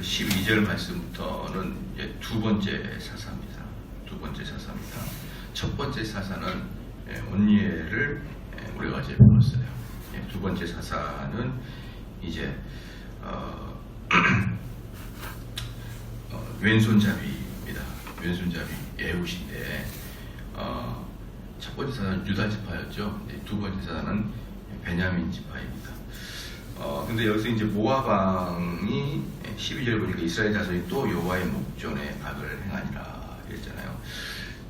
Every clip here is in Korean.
12절 말씀부터는 두 번째 사사입니다. 두 번째 사사입니다. 첫 번째 사사는 온니엘을 우리가 어제 배웠어요. 두 번째 사사는 이제 왼손잡이입니다. 왼손잡이 에훗인데 첫 번째 사사는 유다 지파였죠. 두 번째 사사는 베냐민 지파입니다. 근데 여기서 이제 모압 왕이 12절 보니까 이스라엘 자손이 또 여호와의 목전에 악을 행하니라 이랬잖아요.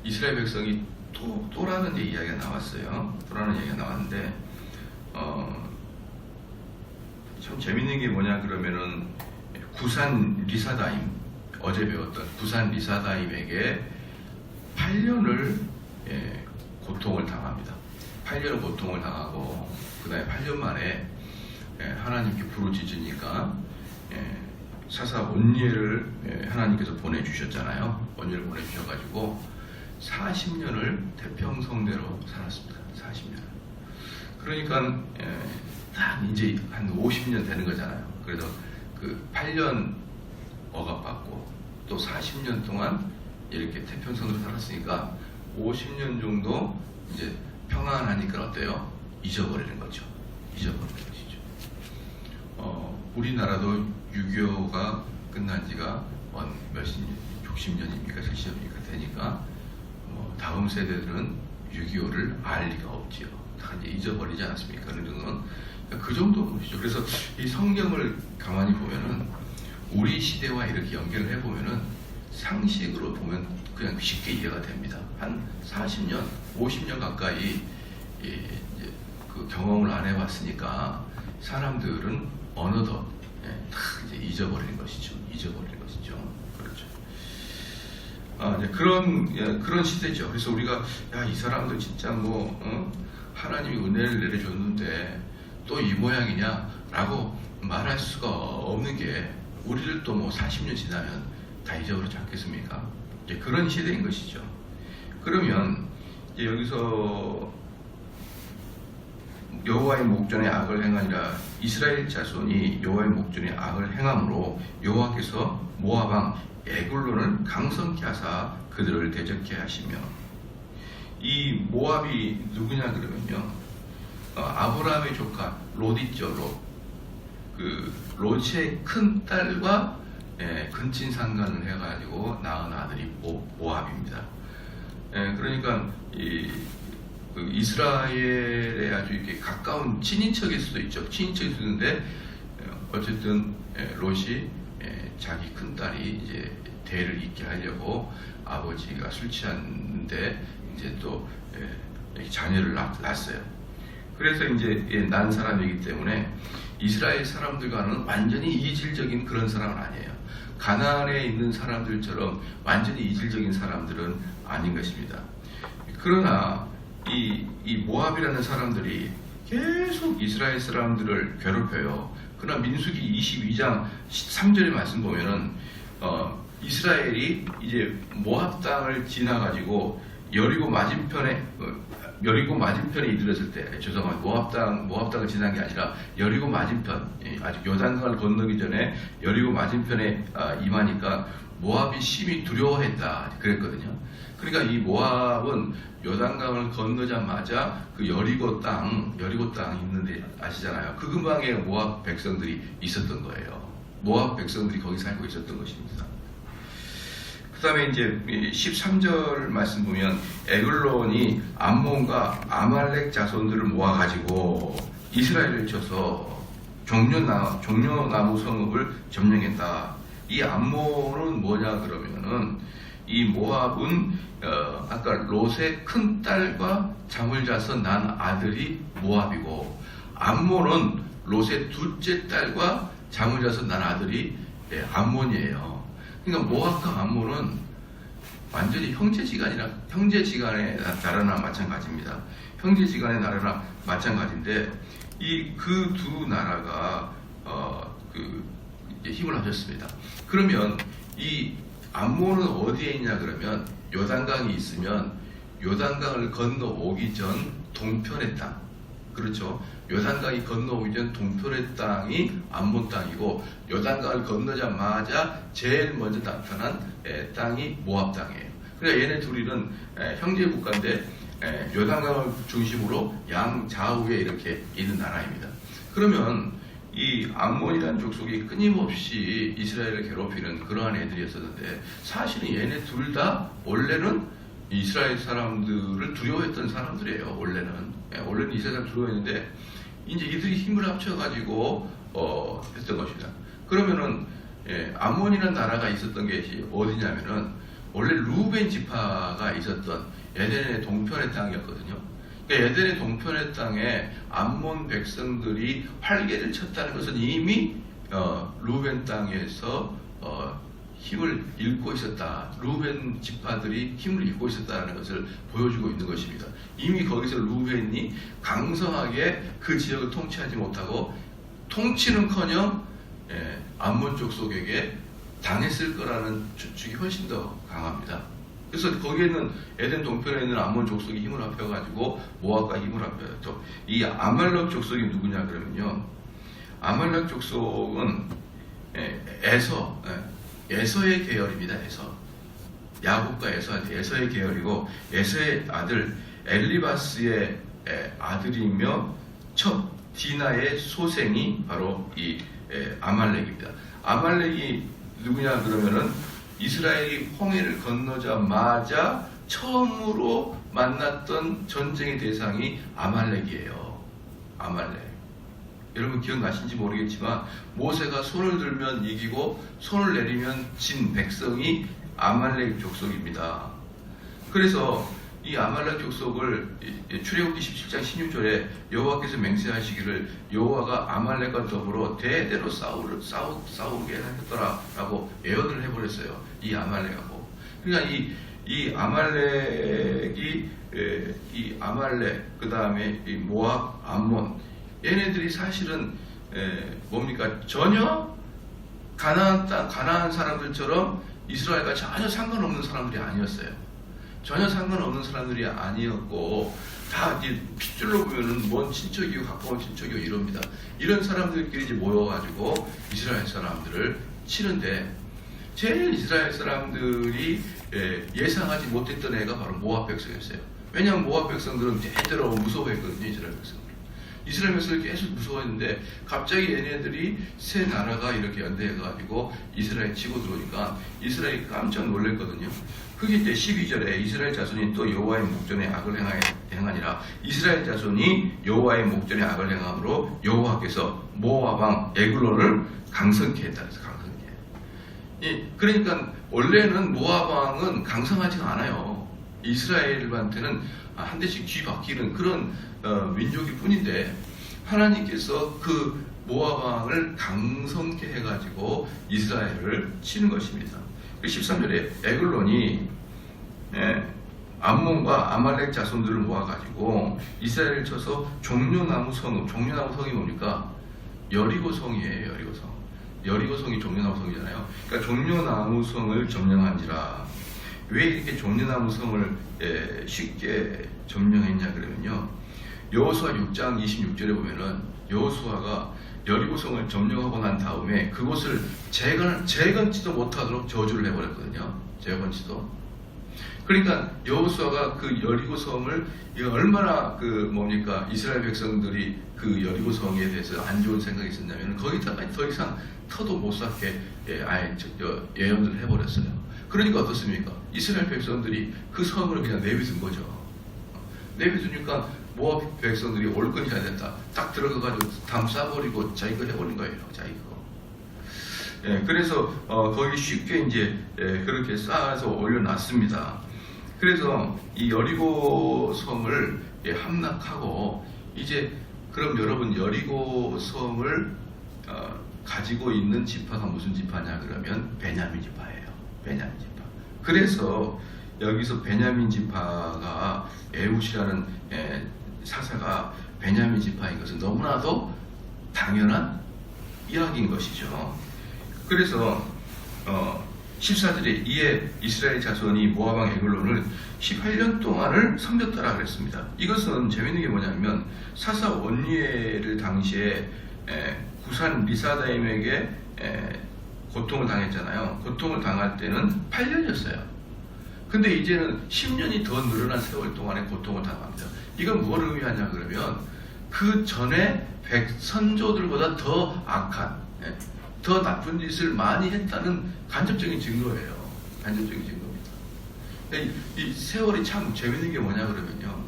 이스라엘 백성이 또라는 이야기가 나왔어요. 또라는 이야기가 나왔는데 참 재밌는 게 뭐냐 그러면은 구산 리사다임, 어제 배웠던 구산 리사다임에게 8년을 고통을 당합니다. 8년을 고통을 당하고 그 다음에 8년 만에 하나님께 부르짖으니까 사사 온니엘을 하나님께서 보내주셨잖아요. 온니엘을 보내주셔가지고 40년을 태평성대로 살았습니다. 40년. 그러니까 딱 이제 한 50년 되는 거잖아요. 그래서 그 8년 억압받고 또 40년 동안 이렇게 태평성대로 살았으니까 50년 정도 이제 평안하니까 어때요? 잊어버리는 거죠. 잊어버리는 것이죠. 우리나라도 6.25가 끝난 지가 몇십 년, 60년입니까? 70년입니까? 되니까 다음 세대들은 6.25를 알 리가 없지요. 다 이제 잊어버리지 않았습니까? 그 정도 것이죠. 그래서 이 성경을 가만히 보면은 우리 시대와 이렇게 연결을 해보면은 상식으로 보면 그냥 쉽게 이해가 됩니다. 한 40년, 50년 가까이 이제 그 경험을 안 해봤으니까 사람들은 어느덧 다 이제 잊어버리는 것이죠. 잊어버리는 것이죠. 그렇죠. 이제 그런 시대죠. 그래서 우리가 이 사람들 진짜 하나님이 은혜를 내려줬는데 또 이 모양이냐라고 말할 수가 없는 게 우리들도 40년 지나면 다 잊어버리지 않겠습니까? 이제 그런 시대인 것이죠. 그러면 이제 여기서 여호와의 목전에 악을 행하니라, 이스라엘 자손이 여호와의 목전에 악을 행함으로 여호와께서 모압 왕 에글론을 강성케 하사 그들을 대적케 하시며, 이 모압이 누구냐 그러면요, 아브라함의 조카 롯 있죠. 롯. 롯의 큰 딸과 근친 상간을 해가지고 낳은 아들이 모압입니다. 그러니까 이스라엘에 아주 이렇게 가까운 친인척일 수도 있죠. 친인척일 수도 있는데 어쨌든 롯이 자기 큰 딸이 이제 대를 잇게 하려고 아버지가 술 취했는데 이제 또 자녀를 낳았어요. 그래서 이제 난 사람이기 때문에 이스라엘 사람들과는 완전히 이질적인 그런 사람은 아니에요. 가나안에 있는 사람들처럼 완전히 이질적인 사람들은 아닌 것입니다. 그러나 이 모압이라는 사람들이 계속 이스라엘 사람들을 괴롭혀요. 그러나 민수기 22장 13절의 말씀 보면은 이스라엘이 이제 모압 땅을 지나가지고 여리고 맞은편에 이르렀을 때, 죄송합니다. 모압 땅을 지난 게 아니라 여리고 맞은편, 아직 요단강을 건너기 전에 여리고 맞은편에 임하니까 모압이 심히 두려워했다 그랬거든요. 그러니까 이 모압은 요단강을 건너자마자 그 여리고 땅 있는데 아시잖아요. 그 근방에 모압 백성들이 있었던 거예요. 모압 백성들이 거기 살고 있었던 것입니다. 그 다음에 이제 13절 말씀 보면 에글론이 암몬과 아말렉 자손들을 모아가지고 이스라엘을 쳐서 종려나무 성읍을 점령했다. 이 암몬은 뭐냐 그러면은, 이 모압은 아까 롯의 큰 딸과 잠을 자서 난 아들이 모압이고, 암몬은 롯의 둘째 딸과 잠을 자서 난 아들이 암몬이에요. 그러니까 모압과 암몬은 완전히 형제지간의 나라나 마찬가지입니다. 형제지간의 나라나 마찬가지인데 그 두 나라가 힘을 합쳤습니다. 그러면 이 암몬은 어디에 있냐 그러면 요단강이 있으면 요단강을 건너오기 전 동편의 땅, 그렇죠. 요단강이 건너오기 전 동편의 땅이 암몬 땅이고 요단강을 건너자마자 제일 먼저 나타난 땅이 모압 땅이에요. 그러니까 얘네 둘이는 형제 국가인데 요단강을 중심으로 양좌우에 이렇게 있는 나라입니다. 그러면 이 암몬이라는 족속이 끊임없이 이스라엘을 괴롭히는 그러한 애들이었었는데 사실은 얘네 둘 다 원래는 이스라엘 사람들을 두려워했던 사람들이에요. 원래는 이스라엘 사람을 두려워했는데 이제 이들이 힘을 합쳐가지고 했던 것입니다. 그러면은 암몬이라는 나라가 있었던 게 어디냐면은 원래 루벤 지파가 있었던 에덴의 동편의 땅이었거든요. 그러니까 에덴의 동편의 땅에 암몬 백성들이 활개를 쳤다는 것은 이미 루벤 땅에서 힘을 잃고 있었다. 루벤 지파들이 힘을 잃고 있었다는 것을 보여주고 있는 것입니다. 이미 거기서 루벤이 강성하게 그 지역을 통치하지 못하고 통치는커녕 암몬 족속에게 당했을 거라는 추측이 훨씬 더 강합니다. 그래서 거기에는 에덴 동편에 있는 암몬 족속이 힘을 합해가지고 모압과 힘을 합해서 이 아말렉 족속이 누구냐 그러면요. 아말렉 족속은 에서의 계열입니다. 야곱과 에서의 계열이고 에서의 아들 엘리바스의 아들이며 첫 디나의 소생이 바로 이 아말렉입니다. 아말렉이 누구냐 그러면은 이스라엘이 홍해를 건너자마자 처음으로 만났던 전쟁의 대상이 아말렉이에요. 아말렉. 여러분 기억나신지 모르겠지만 모세가 손을 들면 이기고 손을 내리면 진 백성이 아말렉 족속입니다. 그래서 이 아말렉 족속을 출애굽기 17장 16절에 여호와께서 맹세하시기를 여호와가 아말렉과 더불어 대대로 싸우게 하셨더라라고 예언을 해버렸어요. 이 아말렉하고. 그러니까 이 아말렉이 이 아말렉 그 다음에 이 모압, 암몬 얘네들이 사실은 뭡니까 전혀 가나안 사람들처럼 이스라엘과 전혀 상관없는 사람들이 아니었어요. 전혀 상관없는 사람들이 아니었고 다 이제 핏줄로 보면은 먼 친척이고 가까운 친척이고 이럽니다. 이런 사람들끼리 이제 모여가지고 이스라엘 사람들을 치는데 제일 이스라엘 사람들이 예상하지 못했던 애가 바로 모압 백성이었어요. 왜냐하면 모압 백성들은 대대로 무서워했거든요. 이스라엘 백성을 계속 무서워했는데 갑자기 얘네들이 세 나라가 이렇게 연대해가지고 이스라엘 치고 들어오니까 이스라엘이 깜짝 놀랐거든요. 그게 때 12절에 이스라엘 자손이 또 여호와의 목전에 악을 행하니라. 이스라엘 자손이 여호와의 목전에 악을 행함으로 여호와께서 모압 왕 에글론을 강성케 했다. 그래서 강성케. 그러니까 원래는 모압 왕은 강성하지가 않아요. 이스라엘한테는 한 대씩 뒤 박히는 그런 민족일 뿐인데 하나님께서 그 모압 왕을 강성케 해가지고 이스라엘을 치는 것입니다. 13절에 에글론이 암몬과 아말렉 자손들을 모아가지고 이스라엘을 쳐서 종려나무 성이 뭡니까? 여리고 성이에요. 여리고 성이 종려나무 성이잖아요. 그러니까 종려나무 성을 점령한지라. 왜 이렇게 종려나무 성을 쉽게 점령했냐 그러면요. 여호수아 6장 26절에 보면은 여호수아가 여리고성을 점령하고 난 다음에 그곳을 재건치도 못하도록 저주를 해버렸거든요. 재건치도. 그러니까 여호수아가 그 여리고성을 얼마나 이스라엘 백성들이 그 여리고성에 대해서 안 좋은 생각이 있었냐면 거기다가 더 이상 터도 못 쌓게 예언을 해버렸어요. 그러니까 어떻습니까? 이스라엘 백성들이 그 성을 그냥 내비둔 거죠. 내비두니까 모압 백성들이 올 것이 안 됐다. 딱 들어가가지고 담 싸버리고 자기 거 해버린 거예요. 자기 거. 그래서 거기 쉽게 이제 그렇게 쌓아서 올려놨습니다. 그래서 이 여리고 성을 함락하고 이제 그럼 여러분 여리고 성을 가지고 있는 지파가 무슨 지파냐 그러면 베냐민 지파예요. 베냐민 지파. 그래서 여기서 베냐민 지파가 에훗이라는 사사가 베냐민 지파인 것은 너무나도 당연한 이야기인 것이죠. 그래서 14절에 이에 이스라엘 자손이 모압 왕 에글론을 18년 동안을 섬겼더라 그랬습니다. 이것은 재밌는 게 뭐냐면 사사 원리엘 당시에 구산 리사다임에게 고통을 당했잖아요. 고통을 당할 때는 8년이었어요. 근데 이제는 10년이 더 늘어난 세월 동안에 고통을 당합니다. 이건 뭘 의미하냐 그러면 그 전에 선조들보다 더 악한, 더 나쁜 짓을 많이 했다는 간접적인 증거예요. 간접적인 증거입니다. 이 세월이 참 재밌는 게 뭐냐 그러면요.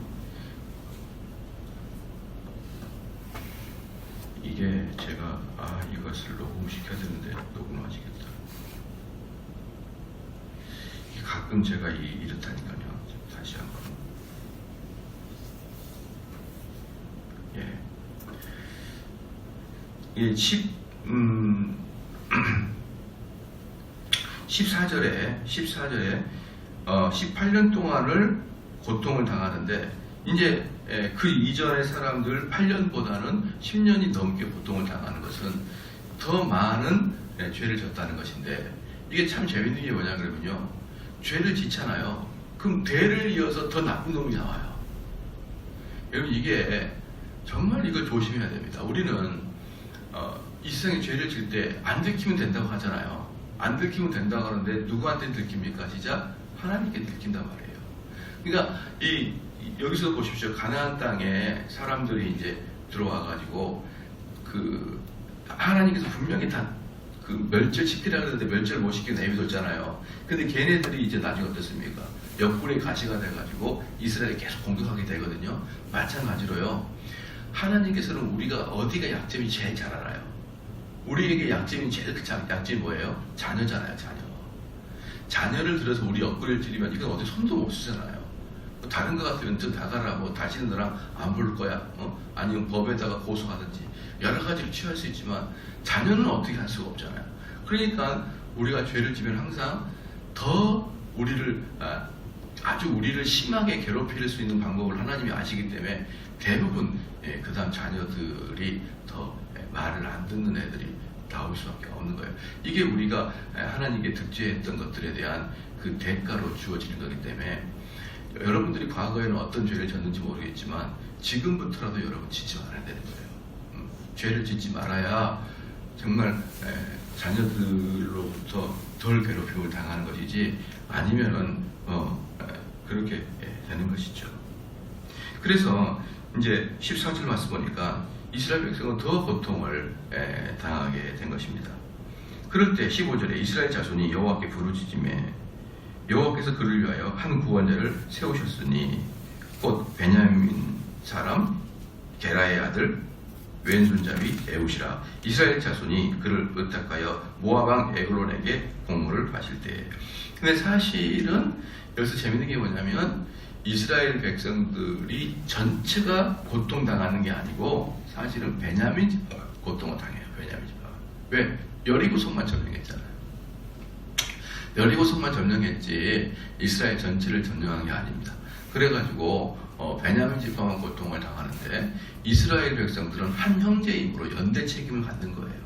이게 제가 이것을 녹음시켜야 되는데 녹음하시겠다. 가끔 제가 이렇다니까요. 다시 한번. 예. 14절에 18년 동안을 고통을 당하는데 이제 그 이전의 사람들 8년보다는 10년이 넘게 고통을 당하는 것은 더 많은 죄를 졌다는 것인데 이게 참 재밌는 게 뭐냐 그러면요. 죄를 짓잖아요. 그럼 대를 이어서 더 나쁜 놈이 나와요. 여러분 이게 정말 이걸 조심해야 됩니다. 우리는 이 세상에 죄를 질 때 안 들키면 된다고 하잖아요. 안 들키면 된다고 하는데 누구한테 들킵니까? 진짜 하나님께 들킨단 말이에요. 그러니까 여기서 보십시오. 가나안 땅에 사람들이 이제 들어와가지고 하나님께서 분명히 다 멸절시키라 그러는데 멸절 못 시키고 내비뒀잖아요. 근데 걔네들이 이제 나중에 어떻습니까? 옆구리 가시가 돼가지고 이스라엘이 계속 공격하게 되거든요. 마찬가지로요. 하나님께서는 우리가 어디가 약점이 제일 잘 알아요. 우리에게 약점이 제일 약점이 뭐예요? 자녀잖아요. 자녀를 들어서 우리 옆구리를 찌르면 이건 어디 손도 못 쓰잖아요. 다른 거 같으면 저 나가라, 다시는 너랑 안 부를 거야, 아니면 법에다가 고소하든지 여러 가지를 취할 수 있지만 자녀는 어떻게 할 수가 없잖아요. 그러니까 우리가 죄를 지면 항상 더 우리를 우리를 심하게 괴롭힐 수 있는 방법을 하나님이 아시기 때문에 대부분 그 다음 자녀들이 더 말을 안 듣는 애들이 나올 수밖에 없는 거예요. 이게 우리가 하나님께 득죄했던 것들에 대한 그 대가로 주어지는 거기 때문에 여러분들이 과거에는 어떤 죄를 졌는지 모르겠지만 지금부터라도 여러분 짓지 말아야 되는 거예요. 죄를 짓지 말아야 정말 자녀들로부터 덜 괴롭힘을 당하는 것이지 아니면은 그렇게 되는 것이죠. 그래서 이제 14절 말씀 보니까 이스라엘 백성은 더 고통을 당하게 된 것입니다. 그럴 때 15절에 이스라엘 자손이 여호와께 부르짖음에 여호와께서 그를 위하여 한 구원자를 세우셨으니 곧 베냐민 사람 게라의 아들 왼손잡이 에웃이라. 이스라엘 자손이 그를 의탁하여 모압 왕 에글론에게 공물을 바칠 때에. 근데 사실은 여기서 재밌는 게 뭐냐면 이스라엘 백성들이 전체가 고통당하는 게 아니고 사실은 베냐민 지파가 고통을 당해요. 베냐민 지파가. 왜? 여리고성만 점령했잖아요. 여리고성만 점령했지 이스라엘 전체를 점령한 게 아닙니다. 그래가지고 베냐민 지파만 고통을 당하는데 이스라엘 백성들은 한 형제의 힘으로 연대 책임을 갖는 거예요.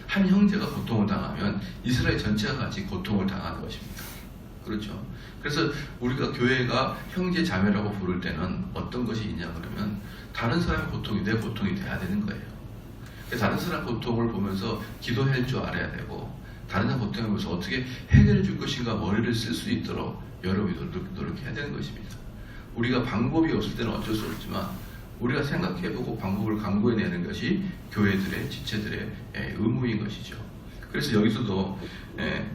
한 형제가 고통을 당하면 이스라엘 전체가 같이 고통을 당하는 것입니다. 그렇죠? 그래서 우리가 교회가 형제 자매라고 부를 때는 어떤 것이 있냐 그러면 다른 사람의 고통이 내 고통이 돼야 되는 거예요. 다른 사람 고통을 보면서 기도할 줄 알아야 되고 다른 사람 고통을 보면서 어떻게 해결해 줄 것인가 머리를 쓸 수 있도록 여러분이 노력해야 되는 것입니다. 우리가 방법이 없을 때는 어쩔 수 없지만 우리가 생각해보고 방법을 강구해내는 것이 교회들의 지체들의 의무인 것이죠. 그래서 여기서도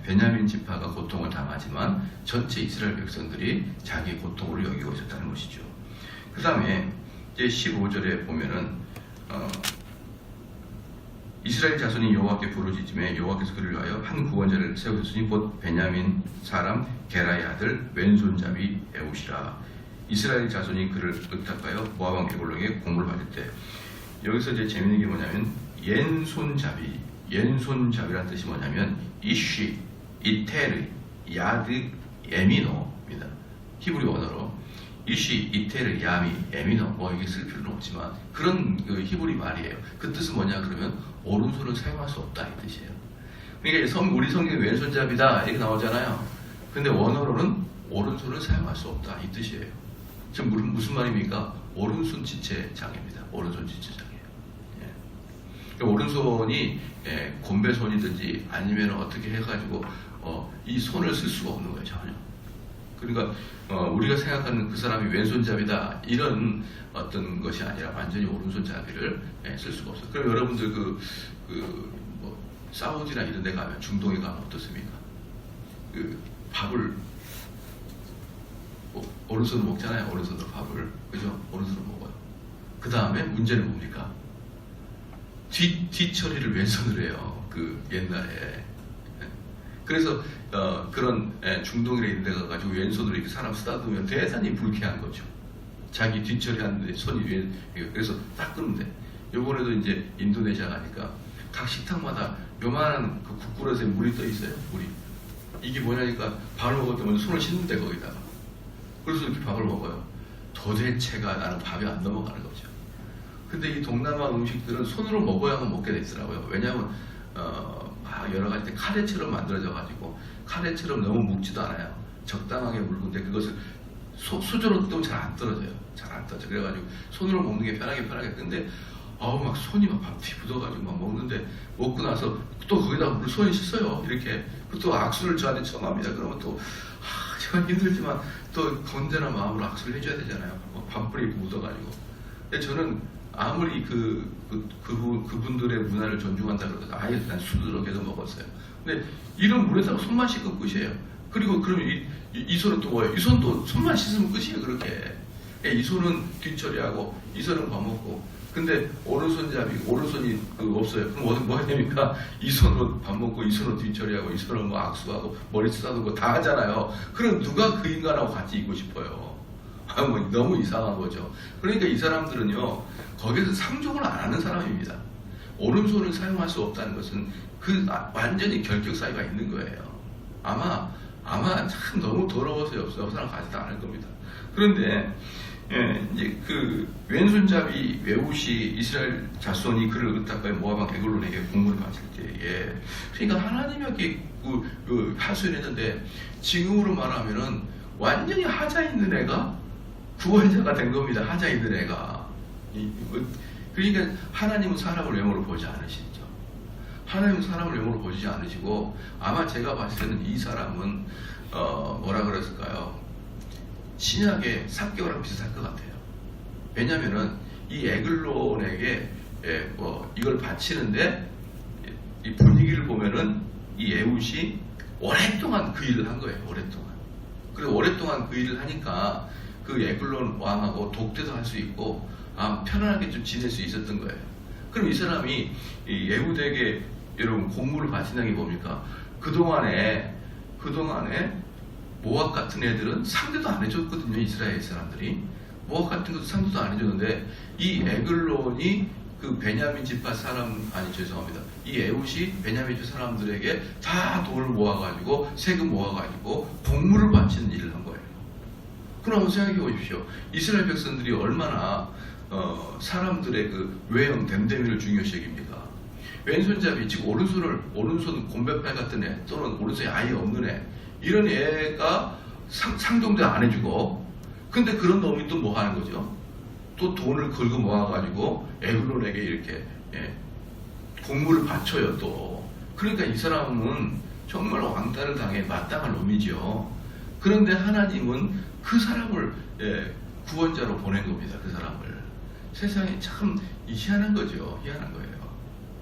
베냐민 지파가 고통을 당하지만 전체 이스라엘 백성들이 자기의 고통을 여기고 있었다는 것이죠. 그 다음에 이제 15절에 보면은 이스라엘 자손이 여호와께 부르짖음에 여호와께서 그를 위하여 한 구원자를 세우셨으니 곧 베냐민 사람 게라의 아들 왼손잡이 에웃이라. 이스라엘 자손이 그를 의탁하여 모압 왕 에글론에게 공물을 받을 때 여기서 이제 재밌는 게 뭐냐면 옌손잡이라는 뜻이 뭐냐면 이쉬, 이테르, 야드, 에미노입니다. 히브리 원어로 이쉬, 이테르, 야미, 에미노 이게 쓸 필요는 없지만 그런 그 히브리 말이에요. 그 뜻은 뭐냐 그러면 오른손을 사용할 수 없다 이 뜻이에요. 그러니까 우리 성경에 왼손잡이다 이렇게 나오잖아요. 근데 원어로는 오른손을 사용할 수 없다 이 뜻이에요. 지금 무슨 말입니까? 오른손 지체 장애입니다. 오른손 지체 장애. 예. 그러니까 오른손이 곰배손이든지 아니면 어떻게 해가지고 이 손을 쓸 수가 없는 거예요 전혀. 그러니까 우리가 생각하는 그 사람이 왼손잡이다 이런 어떤 것이 아니라 완전히 오른손잡이를 쓸 수가 없어요. 그럼 여러분들 뭐 사우디나 이런 데 가면 중동에 가면 어떻습니까? 그 밥을 오른손으로 먹잖아요. 오른손으로 밥을. 그죠? 오른손으로 먹어요. 그 다음에 문제는 뭡니까? 뒷처리를 왼손으로 해요. 그 옛날에. 그래서 그런 중동이나 이런 데 가가지고 왼손으로 이렇게 사람 쓰다듬으면 대단히 불쾌한 거죠. 자기 뒷처리하는데 손이 그래서 닦는데 요번에도 이제 인도네시아 가니까 각 식탁마다 요만한 그 국그릇에 물이 떠 있어요. 물이. 이게 뭐냐니까 밥을 먹을 때 먼저 손을 씻는데 거기다가. 그래서 이렇게 밥을 먹어요. 도대체가 나는 밥이 안 넘어가는 거죠. 근데 이 동남아 음식들은 손으로 먹어야만 먹게 되더라고요. 왜냐하면 여러 가지 카레처럼 만들어져 가지고 카레처럼 너무 묵지도 않아요. 적당하게 묽은데 그것을 수저로 뜯으면 잘 안 떨어져요. 잘 안 떨어져. 그래가지고 손으로 먹는 게 편하게. 근데 막 손이 막 밥티 묻어가지고 막 먹는데 먹고 나서 또 거기다가 물 손이 씻어요. 이렇게. 또 악수를 저한테 청합니다. 그러면 또 제가 힘들지만 또 건전한 마음으로 악수를 해줘야 되잖아요. 밥풀이 묻어가지고. 근데 저는 아무리 그분들의 문화를 존중한다 그러도 아예 그냥 수저로 계속 먹었어요. 근데 이런 물에다가 손만 씻고 끝이에요. 그리고 그러면 이 손은 또 뭐예요? 이 손도 손만 씻으면 끝이에요. 그렇게. 이 손은 뒷처리하고 이 손은 밥 먹고. 근데 오른손이 없어요. 그럼 뭐 해야 됩니까? 이 손으로 밥 먹고 이 손으로 뒷처리하고 이 손으로 뭐 악수하고 머리 쓰다듬고 다 하잖아요. 그럼 누가 그 인간하고 같이 있고 싶어요? 뭐 너무 이상한 거죠. 그러니까 이 사람들은요 거기에서 상종을 안 하는 사람입니다. 오른손을 사용할 수 없다는 것은 완전히 결격 사유가 있는 거예요. 아마 참 너무 더러워서 옆 사람 가지도 않을 겁니다. 그런데 이제 그 왼손잡이 웨훗이 이스라엘 자손이 그를 의탁하여 모압 왕 에글론에게 공물을 바칠 때에 그러니까 하나님에게 하소연했는데 지금으로 말하면은 완전히 하자 있는 애가 구원자가 된 겁니다. 하자 있는 애가. 그러니까 하나님은 사람을 외모로 보지 않으시죠. 하나님은 사람을 외모로 보지 않으시고 아마 제가 봤을 때는 이 사람은 뭐라 그랬을까요? 신약의 삭개오랑 비슷할 것 같아요. 왜냐면은 이 에글론에게 이걸 바치는데 이 분위기를 보면은 이 에훗이 오랫동안 그 일을 한 거예요. 오랫동안. 그리고 오랫동안 그 일을 하니까 그 에글론 왕하고 독대도 할 수 있고 편안하게 좀 지낼 수 있었던 거예요. 그럼 이 사람이 이 에훗에게 여러분 공물을 바친다는 게 뭡니까? 그동안에 모압 같은 애들은 상대도 안 해줬거든요. 이스라엘 사람들이 모압 같은 것도 상대도 안 해줬는데 이 에글론이 그 베냐민 지파 죄송합니다. 이 에훗이 베냐민 지파 사람들에게 다 돈을 모아가지고 세금 모아가지고 공물을 바치는 일을 한 거예요. 그럼 한번 생각해 보십시오. 이스라엘 백성들이 얼마나 사람들의 그 외형 댐댐이를 중요시 여깁니까? 왼손잡이 즉 오른손 곰배팔 같은 애 또는 오른손이 아예 없는 애 이런 애가 상종도 안 해주고 근데 그런 놈이 또 뭐 하는 거죠? 또 돈을 긁어 모아가지고 에글론에게 이렇게 공물을 바쳐요 또. 그러니까 이 사람은 정말 왕따를 당해 마땅한 놈이죠. 그런데 하나님은 그 사람을 구원자로 보낸 겁니다. 그 사람을. 세상이 참 희한한 거죠. 희한한 거예요.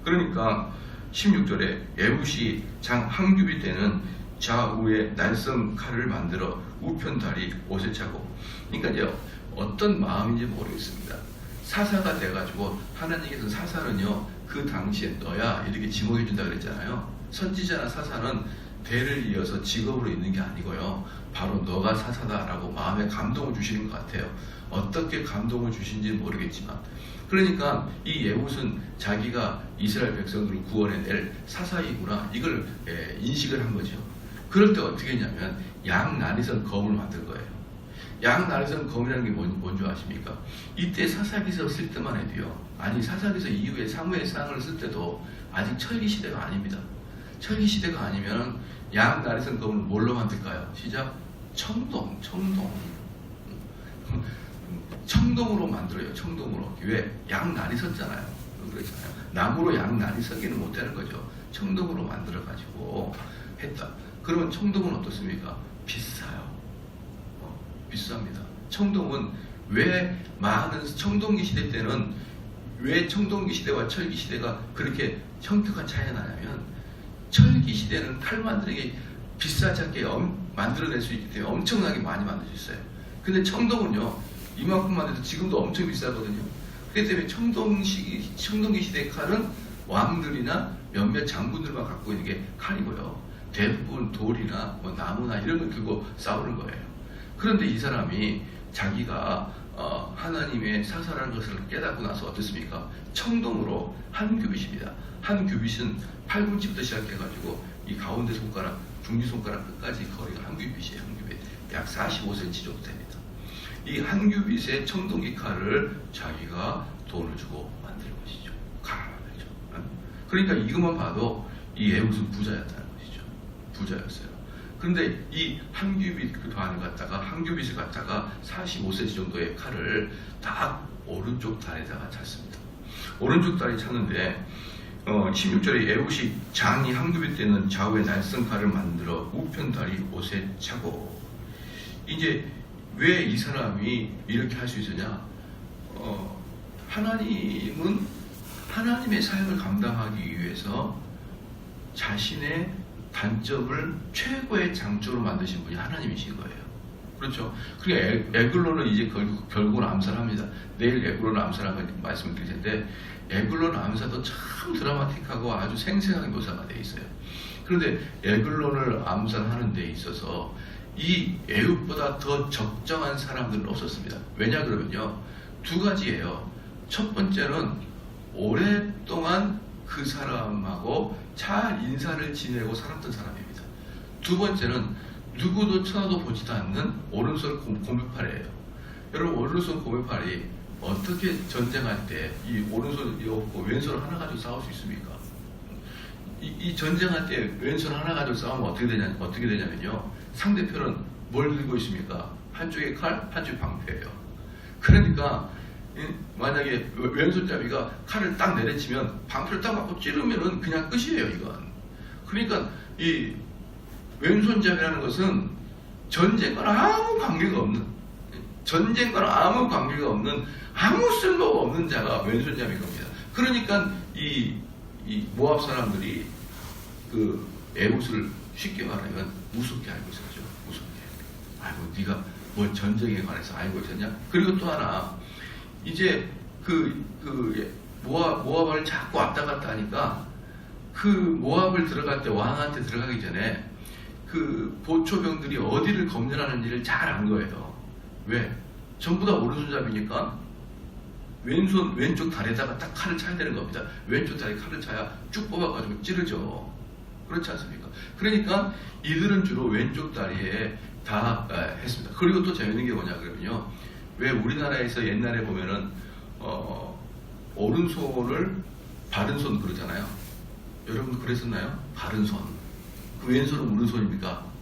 그러니까 16절에 에훗이 장 한규비 때는 좌우에 날성 칼을 만들어 우편 다리 옷에 차고. 그러니까 이제 어떤 마음인지 모르겠습니다. 사사가 돼가지고 하나님께서 사사는요 그 당시에 너야 이렇게 지목해 준다 그랬잖아요. 선지자나 사사는 대를 이어서 직업으로 있는 게 아니고요. 바로 너가 사사다라고 마음에 감동을 주시는 것 같아요. 어떻게 감동을 주신지는 모르겠지만 그러니까 이 에훗은 자기가 이스라엘 백성들을 구원해낼 사사이구나 이걸 인식을 한 거죠. 그럴 때 어떻게 했냐면 양나리선 검을 만들 거예요. 양나리선 검이라는 게 뭔지 아십니까? 이때 사사기서 쓸 때만 해도요. 아니 사사기서 이후에 사무엘 상을 쓸 때도 아직 철기 시대가 아닙니다. 철기 시대가 아니면 양 나리선 검을 뭘로 만들까요? 시작. 청동으로 만들어요. 청동으로. 왜? 양 날이 섰잖아요. 그러잖아요. 나무로 양 날이 서기는 못하는 거죠. 청동으로 만들어가지고 했다. 그러면 청동은 어떻습니까? 비싸요. 비쌉니다. 청동은 왜 많은 청동기 시대 때는 왜 청동기 시대와 철기 시대가 그렇게 형태가 차이가 나냐면 철기 시대는 칼 만드는 비싸지 않게 만들어낼 수 있기 때문에 엄청나게 많이 만들 수 있어요. 근데 청동은요, 이만큼만 해도 지금도 엄청 비싸거든요. 그렇기 때문에 청동기 시대의 칼은 왕들이나 몇몇 장군들만 갖고 있는 게 칼이고요. 대부분 돌이나 뭐 나무나 이런 걸 들고 싸우는 거예요. 그런데 이 사람이 자기가 하나님의 사사라는 것을 깨닫고 나서 어떻습니까? 청동으로 한 규빗입니다. 한 규빗은 팔꿈치부터 시작해가지고 이 가운데 손가락, 중지 손가락 끝까지 거리가 한 규빗이에요. 한 규빗. 약 45cm 정도 됩니다. 이 한 규빗의 청동기 칼을 자기가 돈을 주고 만드는 것이죠. 칼을 만들죠. 그러니까 이것만 봐도 이 에훗은 부자였다는 것이죠. 부자였어요. 그런데 이 한 규빗 그 반을 갖다가 한 규빗을 갖다가 45cm 정도의 칼을 딱 오른쪽 다리에다가 찼습니다. 오른쪽 다리 찼는데 16절에 에훗이 장이 한 규빗 되는 좌우에 날선 칼을 만들어 우편 다리 옷에 차고. 이제 왜 이 사람이 이렇게 할 수 있었냐? 하나님은 하나님의 사역을 감당하기 위해서 자신의 단점을 최고의 장점으로 만드신 분이 하나님이신 거예요. 그렇죠? 그러니까 에글론을 이제 결국은 암살합니다. 내일 에글론을 암살하는 말씀을 드릴 텐데, 에글론 암살도 참 드라마틱하고 아주 생생하게 묘사가 되어 있어요. 그런데 에글론을 암살하는 데 있어서 이 에훗보다 더 적정한 사람들은 없었습니다. 왜냐 그러면요, 두 가지예요. 첫 번째는 오랫동안 그 사람하고 잘 인사를 지내고 살았던 사람입니다. 두 번째는 누구도 쳐다도 보지도 않는 오른손 고매팔이에요. 여러분, 오른손 고매팔이 어떻게 전쟁할 때 이 오른손이 없고 왼손 하나 가지고 싸울 수 있습니까? 이 전쟁할 때 왼손 하나 가지고 싸우면 어떻게 되냐면요, 상대편은 뭘 들고 있습니까? 한쪽에 칼, 한쪽에 방패예요. 그러니까 만약에 왼손잡이가 칼을 딱 내려치면 방패를 딱 맞고 찌르면은 그냥 끝이에요, 이건. 그러니까 이 왼손잡이라는 것은 전쟁과는 아무 관계가 없는 아무 쓸모가 없는 자가 왼손잡이인 겁니다. 그러니까 이 모압 사람들이 그 에훗을 쉽게 말하면 우습게 알고 있었죠. 우습게. 아이고, 네가 뭐 전쟁에 관해서 알고 있었냐? 그리고 또 하나, 이제 모압을 자꾸 왔다 갔다 하니까 그 모압을 들어갈 때, 왕한테 들어가기 전에 그 보초병들이 어디를 검열하는지를 잘 안 거예요. 왜? 전부 다 오른손잡이니까 왼쪽 다리에다가 딱 칼을 차야 되는 겁니다. 왼쪽 다리에 칼을 차야 쭉 뽑아가지고 찌르죠. 그렇지 않습니까? 그러니까 이들은 주로 왼쪽 다리에 다 했습니다. 그리고 또 재밌는 게 뭐냐 그러면요, 왜 우리나라에서 옛날에 보면은 오른손을 바른 손 그러잖아요. 여러분 그랬었나요? 바른 손. 그 왼손은 무슨 손입니까?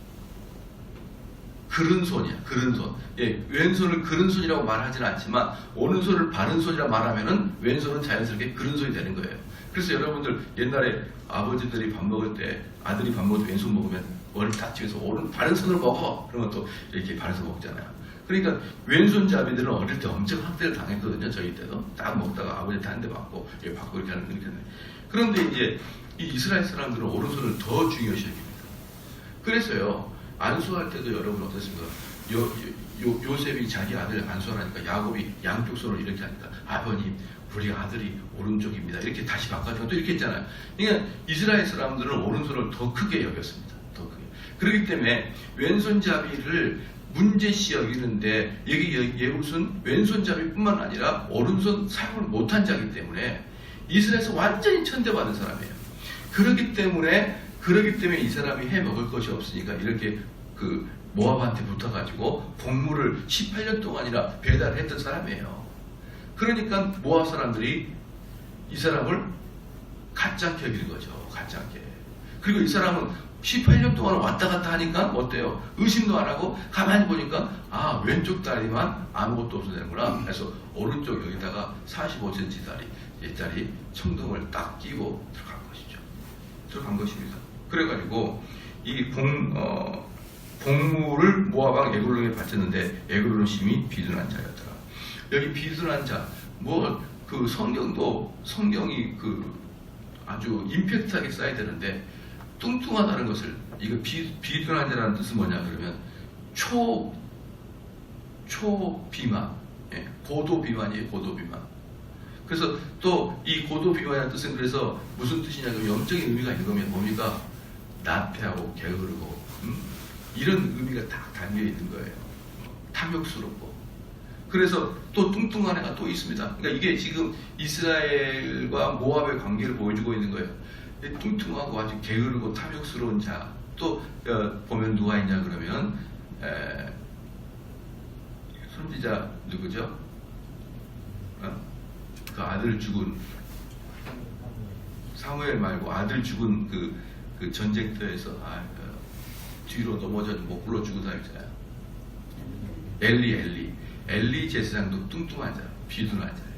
그른 손이야. 그른 손. 예, 왼손을 그른 손이라고 말하지는 않지만 오른손을 바른 손이라고 말하면은 왼손은 자연스럽게 그른 손이 되는 거예요. 그래서 여러분들 옛날에 아버지들이 밥 먹을 때 아들이 밥 먹을 때 왼손 먹으면 머리를 딱 쥐어서 바른 손으로 먹어. 그러면 또 이렇게 바른 손 먹잖아요. 그러니까 왼손잡이들은 어릴 때 엄청 학대를 당했거든요. 저희 때도 딱 먹다가 아버지한테 한 대 맞고 받고 이렇게 하는 그렇게 하는. 그런데 이제 이 이스라엘 사람들은 오른손을 더 중요시 여깁니다. 그래서요, 안수할 때도 여러분 어떻습니까? 요셉이 자기 아들 안수하니까 야곱이 양쪽 손을 이렇게 하니까, 아버님 우리 아들이 오른쪽입니다. 이렇게 다시 바꿔주고 또 이렇게 했잖아요. 그러니까 이스라엘 사람들은 오른손을 더 크게 여겼습니다. 더 크게. 그렇기 때문에 왼손잡이를 문제시 여기는데, 여기 에훗은 왼손잡이뿐만 아니라 오른손 사용을 못한 자이기 때문에 이스라엘에서 완전히 천대받은 사람이에요. 그렇기 때문에 이 사람이 해 먹을 것이 없으니까 이렇게 그 모압한테 붙어가지고 곡물을 18년 동안이나 배달했던 사람이에요. 그러니까 모압 사람들이 이 사람을 가짜게 여기는 거죠. 가짜게. 그리고 이 사람은 18년 동안 왔다 갔다 하니까 어때요? 의심도 안 하고 가만히 보니까 아, 왼쪽 다리만 아무것도 없어도 되는구나. 그래서 오른쪽 여기다가 45cm짜리 청동을 딱 끼고 들어간 것이죠. 들어간 것입니다. 그래가지고 이 공물을 모압 에글론에 바쳤는데 에글론 심히 비둔한 자였더라. 여기 비둔한 자, 그 성경이 아주 임팩트하게 써야 되는데 뚱뚱하다는 것을, 이거 비둔한 자라는 뜻은 뭐냐 그러면 초비만, 고도비만이에요. 고도비만. 그래서 또 이 고도비만이라는 뜻은 그래서 무슨 뜻이냐 그러면 영적인 의미가 있는 거면 뭡니까? 나태하고 게으르고 이런 의미가 딱 담겨 있는 거예요. 탐욕스럽고. 그래서 또 뚱뚱한 애가 또 있습니다. 그러니까 이게 지금 이스라엘과 모압의 관계를 보여주고 있는 거예요. 뚱뚱하고 아주 게으르고 탐욕스러운 자. 또 보면 누가 있냐 그러면 선지자 누구죠? 그 아들 죽은 사무엘 말고 아들 죽은 그 전쟁터에서 뒤로 넘어져 못 굴러 죽은 사람 있잖아요. 엘리 제사장도 뚱뚱한 자, 비둔한 자예요.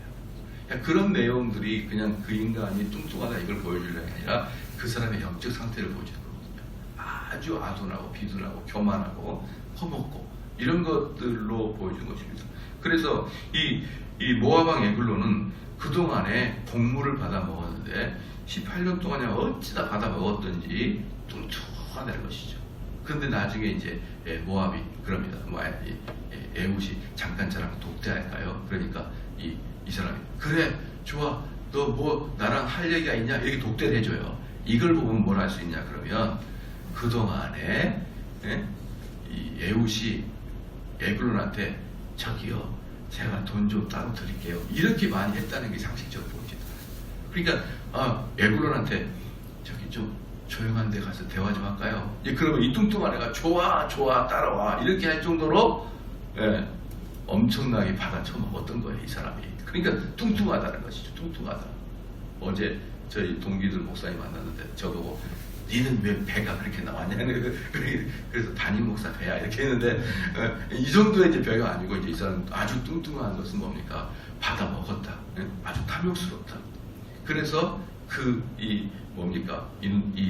그러니까 그런 내용들이 그냥 그 인간이 뚱뚱하다 이걸 보여주려는 게 아니라 그 사람의 영적 상태를 보여주는 거거든요. 아주 아둔하고 비둔하고 교만하고 허먹고 이런 것들로 보여주는 것입니다. 그래서 이 모압왕 에글론은 그동안에 곡물을 받아 먹었는데 18년 동안에 어찌다 받아 먹었던지 뚱뚱하다는 것이죠. 그런데 나중에 이제 모압이 그럽니다. 에훗이 잠깐 저랑 독대할까요? 그러니까 이 사람이 그래 좋아 너 뭐 나랑 할 얘기가 있냐 이렇게 독대를 해줘요. 이걸 보면 뭘 할 수 있냐 그러면 그동안에 이 에훗이 에글론한테 저기요 제가 돈 좀 따로 드릴게요 이렇게 많이 했다는 게 상식적으로 보입니다. 그러니까 에글론한테 저기 좀 조용한 데 가서 대화 좀 할까요? 그러면 이 뚱뚱한 애가 좋아 따라와 이렇게 할 정도로 엄청나게 받아쳐 먹었던 거예요 이 사람이. 그러니까 뚱뚱하다는 것이죠. 뚱뚱하다. 어제 저희 동기들 목사님 만났는데 저보고 니는 왜 배가 그렇게 나왔냐 그래서 담임 목사 배야 이렇게 했는데 이 정도의 이제 배가 아니고 이제 이 사람 아주 뚱뚱한 것은 뭡니까? 받아 먹었다. 아주 탐욕스럽다. 그래서 이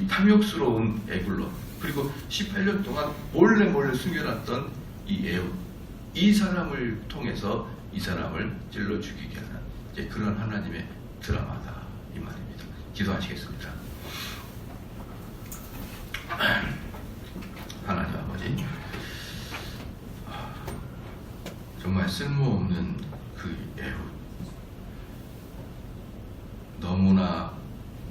탐욕스러운 에글론 그리고 18년 동안 몰래 숨겨놨던 이 에훗 이 사람을 통해서 이 사람을 찔러 죽이게 하는 이제 그런 하나님의 드라마다 이 말입니다. 기도하시겠습니다. 하나님 아버지 정말 쓸모없는 그 에훗 너무나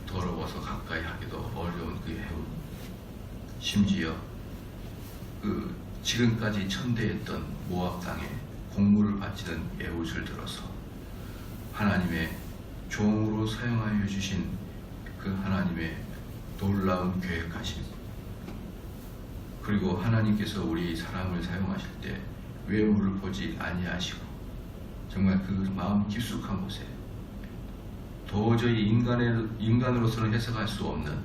더러워서 가까이 하기도 어려운 그 에훗 심지어 지금까지 천대했던 모압 땅에 곡물을 바치는 에훗을 들어서 하나님의 종으로 사용하여 주신 그 하나님의 놀라운 계획하심 그리고 하나님께서 우리 사람을 사용하실 때 외모를 보지 아니하시고 정말 그 마음 깊숙한 곳에 도저히 인간으로서는 해석할 수 없는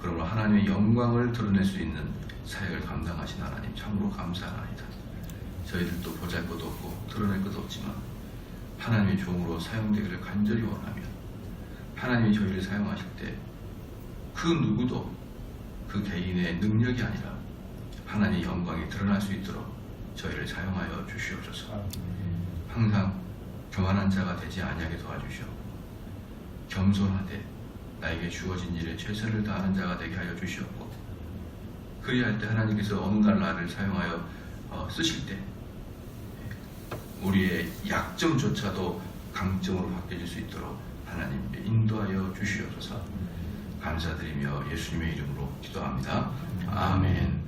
그러므로 하나님의 영광을 드러낼 수 있는 사역을 감당하신 하나님 참으로 감사합니다. 저희들도 보잘것도 없고 드러낼 것도 없지만 하나님의 종으로 사용되기를 간절히 원하며 하나님이 저희를 사용하실 때 그 누구도 그 개인의 능력이 아니라 하나님의 영광이 드러날 수 있도록 저희를 사용하여 주시옵소서. 항상 교만한 자가 되지 아니하게 도와주시오. 겸손하되 나에게 주어진 일에 최선을 다하는 자가 되게 하여 주시옵고 그리할 때 하나님께서 어느 날 나를 사용하여 쓰실 때 우리의 약점조차도 강점으로 바뀌어질 수 있도록 하나님 인도하여 주시옵소서. 감사드리며 예수님의 이름으로 기도합니다. 아멘.